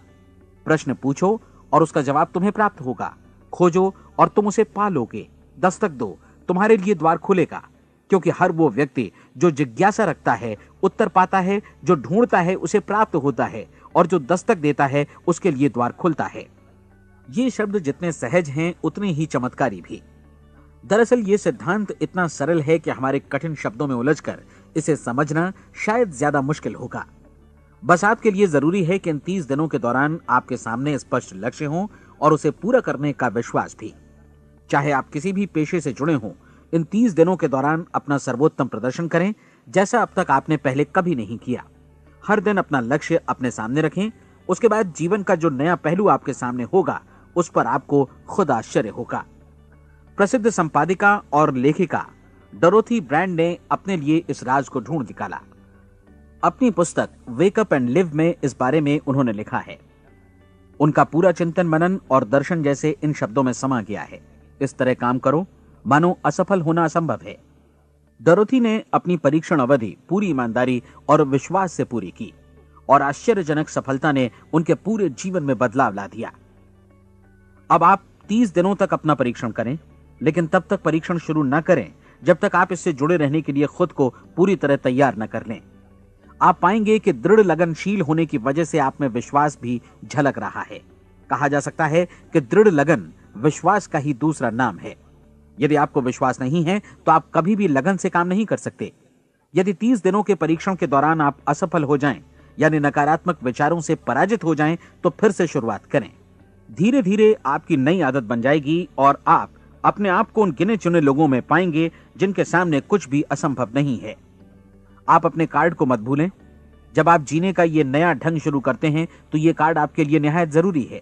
प्रश्न पूछो और उसका जवाब तुम्हें प्राप्त होगा। खोजो और तुम उसे पा लोगे। दस्तक दो, तुम्हारे लिए द्वार खुलेगा। क्योंकि हर वो व्यक्ति जो जिज्ञासा रखता है उत्तर पाता है, जो ढूंढता है उसे प्राप्त होता है, और जो दस्तक देता है उसके लिए द्वार खुलता है। ये शब्द जितने सहज हैं उतने ही चमत्कारी भी। दरअसल ये सिद्धांत इतना सरल है कि हमारे कठिन शब्दों में उलझकर इसे समझना शायद ज्यादा मुश्किल होगा। बस आपके लिए जरूरी है कि इन 30 दिनों के दौरान आपके सामने स्पष्ट लक्ष्य हो और उसे पूरा करने का विश्वास भी। चाहे आप किसी भी पेशे से जुड़े हों, इन 30 दिनों के दौरान अपना सर्वोत्तम प्रदर्शन करें, जैसा अब तक आपने पहले कभी नहीं किया। हर दिन अपना लक्ष्य अपने सामने रखें। उसके बाद जीवन का जो नया पहलू आपके सामने होगा उस पर आपको खुद आश्चर्य होगा। प्रसिद्ध संपादिका और लेखिका डोरोथी ब्रैंड ने अपने लिए इस राज को ढूंढ निकाला। अपनी पुस्तक वेक अप एंड लिव में इस बारे में उन्होंने लिखा है। उनका पूरा चिंतन मनन और दर्शन जैसे इन शब्दों में समा गया है। इस तरह काम करो मानो असफल होना असंभव है। डोरोथी ने अपनी परीक्षण अवधि पूरी ईमानदारी और विश्वास से पूरी की और आश्चर्यजनक सफलता ने उनके पूरे जीवन में बदलाव ला दिया। अब आप 30 दिनों तक अपना परीक्षण करें, लेकिन तब तक परीक्षण शुरू न करें जब तक आप इससे जुड़े रहने के लिए खुद को पूरी तरह तैयार न कर लें। आप पाएंगे कि दृढ़ लगनशील होने की वजह से आप में विश्वास भी झलक रहा है। कहा जा सकता है कि दृढ़ लगन विश्वास का ही दूसरा नाम है। यदि आपको विश्वास नहीं है तो आप कभी भी लगन से काम नहीं कर सकते। यदि 30 दिनों के परीक्षण के दौरान आप असफल हो जाएं, यानी नकारात्मक विचारों से पराजित हो जाएं, तो फिर से शुरुआत करें। धीरे धीरे आपकी नई आदत बन जाएगी और आप अपने आप को उन गिने चुने लोगों में पाएंगे जिनके सामने कुछ भी असंभव नहीं है। आप अपने कार्ड को मत भूलें। जब आप जीने का ये नया ढंग शुरू करते हैं तो ये कार्ड आपके लिए निहायत जरूरी है।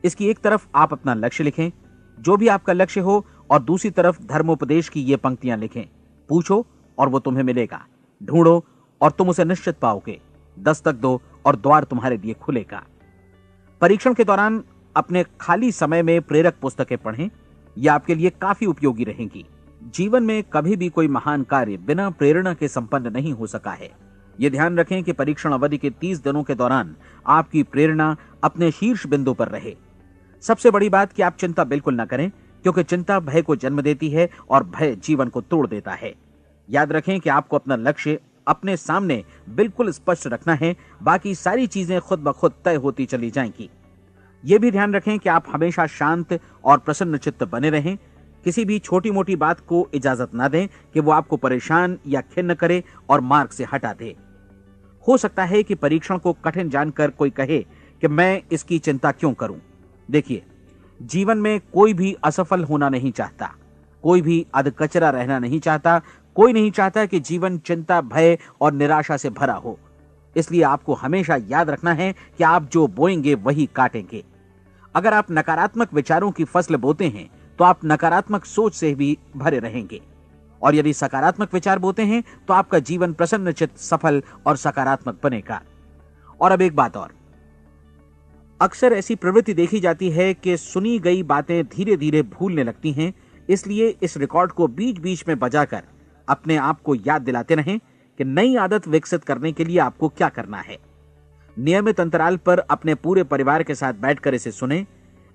इसकी एक तरफ आप अपना लक्ष्य लिखें, जो भी आपका लक्ष्य हो, और दूसरी तरफ धर्मोपदेश की ये पंक्तियां लिखें। पूछो और वो तुम्हें मिलेगा। ढूंढो और तुम उसे निश्चित पाओगे। दस्तक दो और द्वार तुम्हारे लिए खुलेगा। परीक्षण के दौरान अपने खाली समय में प्रेरक पुस्तकें पढ़ें। यह आपके लिए काफी उपयोगी रहेंगी। जीवन में कभी भी कोई महान कार्य बिना प्रेरणा के संपन्न नहीं हो सका है। यह ध्यान रखें कि परीक्षण अवधि के 30 दिनों के दौरान आपकी प्रेरणा अपने शीर्ष बिंदु पर रहे। सबसे बड़ी बात कि आप चिंता बिल्कुल न करें, क्योंकि चिंता भय को जन्म देती है और भय जीवन को तोड़ देता है। याद रखें कि आपको अपना लक्ष्य अपने सामने बिल्कुल स्पष्ट रखना है। बाकी सारी चीजें खुद ब खुद तय होती चली जाएंगी। यह भी ध्यान रखें कि आप हमेशा शांत और प्रसन्न चित्त बने रहें। किसी भी छोटी मोटी बात को इजाजत ना दें कि वो आपको परेशान या खिन्न करे और मार्ग से हटा दे। हो सकता है कि परीक्षण को कठिन जानकर कोई कहे कि मैं इसकी चिंता क्यों करूं। देखिए, जीवन में कोई भी असफल होना नहीं चाहता, कोई भी अधकचरा रहना नहीं चाहता, कोई नहीं चाहता कि जीवन चिंता, भय और निराशा से भरा हो। इसलिए आपको हमेशा याद रखना है कि आप जो बोएंगे वही काटेंगे। अगर आप नकारात्मक विचारों की फसल बोते हैं तो आप नकारात्मक सोच से भी भरे रहेंगे, और यदि सकारात्मक विचार बोते हैं तो आपका जीवन प्रसन्नचित्त, सफल और सकारात्मक बनेगा। और अब एक बात और, अक्सर ऐसी प्रवृत्ति देखी जाती है कि सुनी गई बातें धीरे धीरे भूलने लगती हैं। इसलिए इस रिकॉर्ड को बीच बीच में बजाकर अपने आप को याद दिलाते रहें कि नई आदत विकसित करने के लिए आपको क्या करना है। नियमित अंतराल पर अपने पूरे परिवार के साथ बैठकर इसे सुनें।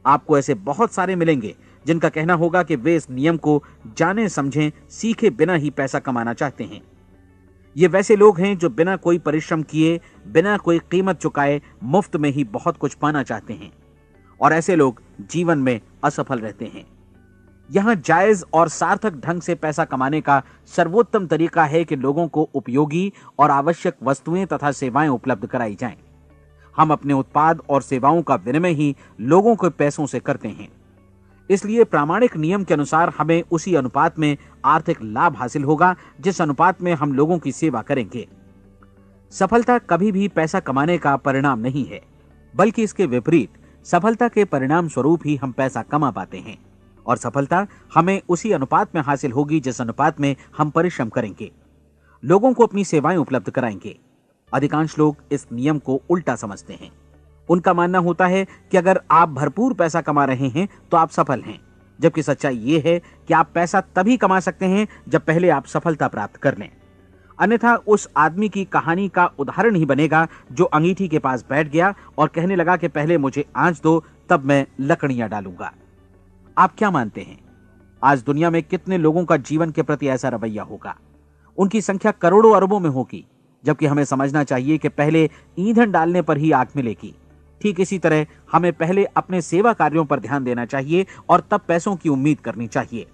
आपको ऐसे बहुत सारे मिलेंगे जिनका कहना होगा कि वे इस नियम को जाने समझें सीखे बिना ही पैसा कमाना चाहते हैं। ये वैसे लोग हैं जो बिना कोई परिश्रम किए, बिना कोई कीमत चुकाए मुफ्त में ही बहुत कुछ पाना चाहते हैं, और ऐसे लोग जीवन में असफल रहते हैं। यहां जायज और सार्थक ढंग से पैसा कमाने का सर्वोत्तम तरीका है कि लोगों को उपयोगी और आवश्यक वस्तुएं तथा सेवाएं उपलब्ध कराई जाएं। हम अपने उत्पाद और सेवाओं का विनिमय ही लोगों के पैसों से करते हैं। इसलिए प्रामाणिक नियम के अनुसार हमें उसी अनुपात में आर्थिक लाभ हासिल होगा जिस अनुपात में हम लोगों की सेवा करेंगे। सफलता कभी भी पैसा कमाने का परिणाम नहीं है, बल्कि इसके विपरीत सफलता के परिणाम स्वरूप ही हम पैसा कमा पाते हैं, और सफलता हमें उसी अनुपात में हासिल होगी जिस अनुपात में हम परिश्रम करेंगे, लोगों को अपनी सेवाएं उपलब्ध कराएंगे। अधिकांश लोग इस नियम को उल्टा समझते हैं। उनका मानना होता है कि अगर आप भरपूर पैसा कमा रहे हैं तो आप सफल हैं, जबकि सच्चाई यह है कि आप पैसा तभी कमा सकते हैं जब पहले आप सफलता प्राप्त कर लें। अन्यथा उस आदमी की कहानी का उदाहरण ही बनेगा जो अंगीठी के पास बैठ गया और कहने लगा कि पहले मुझे आंच दो, तब मैं लकड़ियां डालूंगा। आप क्या मानते हैं, आज दुनिया में कितने लोगों का जीवन के प्रति ऐसा रवैया होगा? उनकी संख्या करोड़ों अरबों में होगी, जबकि हमें समझना चाहिए कि पहले ईंधन डालने पर ही आग मिलेगी। ठीक इसी तरह हमें पहले अपने सेवा कार्यों पर ध्यान देना चाहिए और तब पैसों की उम्मीद करनी चाहिए।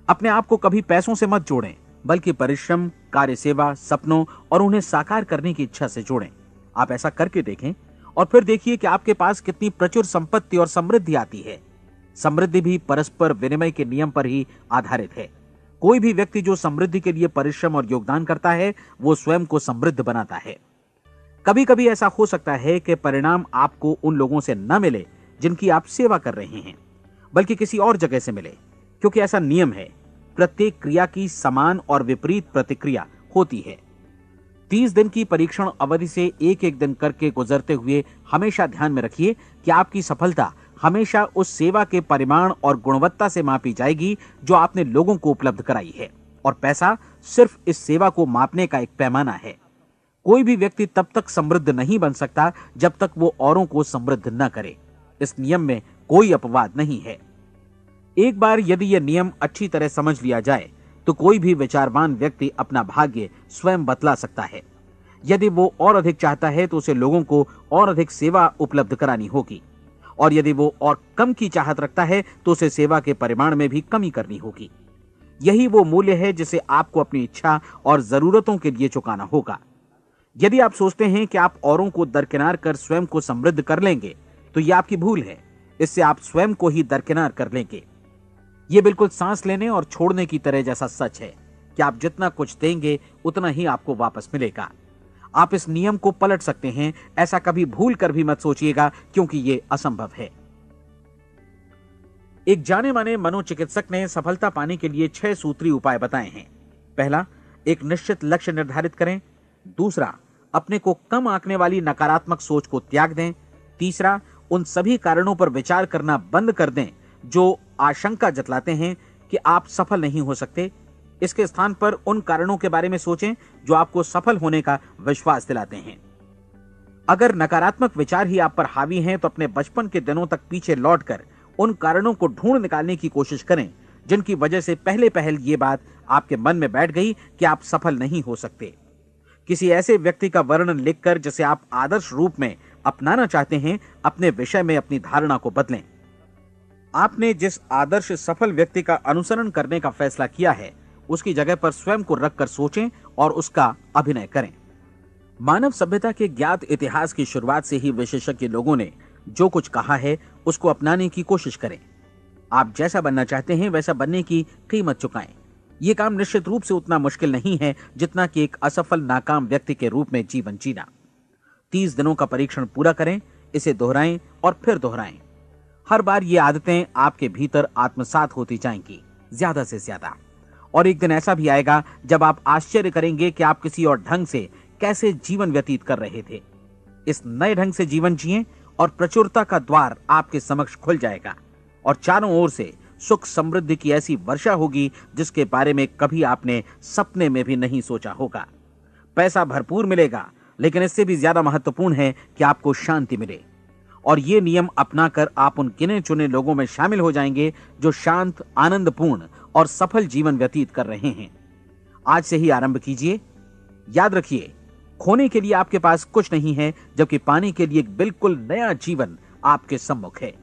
अपने आप को कभी पैसों से मत जोड़ें, बल्कि परिश्रम, कार्य सेवा, सपनों और उन्हें साकार करने की इच्छा से जोड़ें। आप ऐसा करके देखें और फिर देखिए कि आपके पास कितनी प्रचुर संपत्ति और समृद्धि आती है। समृद्धि भी परस्पर विनिमय के नियम पर ही आधारित है। कोई भी व्यक्ति जो समृद्धि के लिए परिश्रम और योगदान करता है, वो स्वयं को समृद्ध बनाता है। कभी कभी ऐसा हो सकता है कि परिणाम आपको उन लोगों से न मिले जिनकी आप सेवा कर रहे हैं, बल्कि किसी और जगह से मिले, क्योंकि ऐसा नियम है, प्रत्येक क्रिया की समान और विपरीत प्रतिक्रिया होती है। 30 दिन की परीक्षण अवधि से एक एक दिन करके गुजरते हुए हमेशा ध्यान में रखिए कि आपकी सफलता हमेशा उस सेवा के परिमाण और गुणवत्ता से मापी जाएगी जो आपने लोगों को उपलब्ध कराई है, और पैसा सिर्फ इस सेवा को मापने का एक पैमाना है। कोई भी व्यक्ति तब तक समृद्ध नहीं बन सकता जब तक वो औरों को समृद्ध न करे। इस नियम में कोई अपवाद नहीं है। एक बार यदि यह नियम अच्छी तरह समझ लिया जाए तो कोई भी विचारवान व्यक्ति अपना भाग्य स्वयं बतला सकता है। यदि वो और अधिक चाहता है तो उसे लोगों को और अधिक सेवा उपलब्ध करानी होगी, और यदि वो और कम की चाहत रखता है तो उसे सेवा के परिमाण में भी कमी करनी होगी। यही वो मूल्य है जिसे आपको अपनी इच्छा और जरूरतों के लिए चुकाना होगा। यदि आप सोचते हैं कि आप औरों को दरकिनार कर स्वयं को समृद्ध कर लेंगे तो यह आपकी भूल है। इससे आप स्वयं को ही दरकिनार कर लेंगे। यह बिल्कुल सांस लेने और छोड़ने की तरह जैसा सच है कि आप जितना कुछ देंगे उतना ही आपको वापस मिलेगा। आप इस नियम को पलट सकते हैं, ऐसा कभी भूल कर भी मत सोचिएगा, क्योंकि यह असंभव है। एक जाने माने मनोचिकित्सक ने सफलता पाने के लिए 6 सूत्री उपाय बताए हैं। पहला, एक निश्चित लक्ष्य निर्धारित करें। दूसरा, अपने को कम आंकने वाली नकारात्मक सोच को त्याग दें। तीसरा, उन सभी कारणों पर विचार करना बंद कर दें जो आशंका जतलाते हैं कि आप सफल नहीं हो सकते। इसके स्थान पर उन कारणों के बारे में सोचें जो आपको सफल होने का विश्वास दिलाते हैं। अगर नकारात्मक विचार ही आप पर हावी हैं तो अपने बचपन के दिनों तक पीछे लौटकर उन कारणों को ढूंढ निकालने की कोशिश करें जिनकी वजह से पहले पहल ये बात आपके मन में बैठ गई कि आप सफल नहीं हो सकते। किसी ऐसे व्यक्ति का वर्णन लिखकर जिसे आप आदर्श रूप में अपनाना चाहते हैं, अपने विषय में अपनी धारणा को बदलें। आपने जिस आदर्श सफल व्यक्ति का अनुसरण करने का फैसला किया है, उसकी जगह पर स्वयं को रखकर सोचें और उसका अभिनय करें। मानव सभ्यता के ज्ञात इतिहास की शुरुआत से ही विशेषज्ञ लोगों ने जो कुछ कहा है उसको अपनाने की कोशिश करें। आप जैसा बनना चाहते हैं वैसा बनने की कीमत चुकाएं। यह काम निश्चित रूप से उतना मुश्किल नहीं है जितना कि एक असफल नाकाम व्यक्ति के रूप में जीवन जीना। 30 दिनों का परीक्षण पूरा करें, इसे दोहराएं और फिर दोहराएं। हर बार ये आदतें आपके भीतर आत्मसात होती जाएंगी, ज्यादा से ज्यादा। और एक दिन ऐसा भी आएगा जब आप आश्चर्य करेंगे कि आप किसी और ढंग से कैसे जीवन व्यतीत कर रहे थे। इस नए ढंग से जीवन जिएं और प्रचुरता का द्वार आपके समक्ष खुल जाएगा और चारों ओर से सुख समृद्धि की ऐसी वर्षा होगी जिसके बारे में कभी आपने सपने में भी नहीं सोचा होगा। पैसा भरपूर मिलेगा, लेकिन इससे भी ज्यादा महत्वपूर्ण है कि आपको शांति मिले। और ये नियम अपनाकर आप उन गिने चुने लोगों में शामिल हो जाएंगे जो शांत, आनंदपूर्ण और सफल जीवन व्यतीत कर रहे हैं। आज से ही आरंभ कीजिए। याद रखिए, खोने के लिए आपके पास कुछ नहीं है, जबकि पाने के लिए एक बिल्कुल नया जीवन आपके सम्मुख है।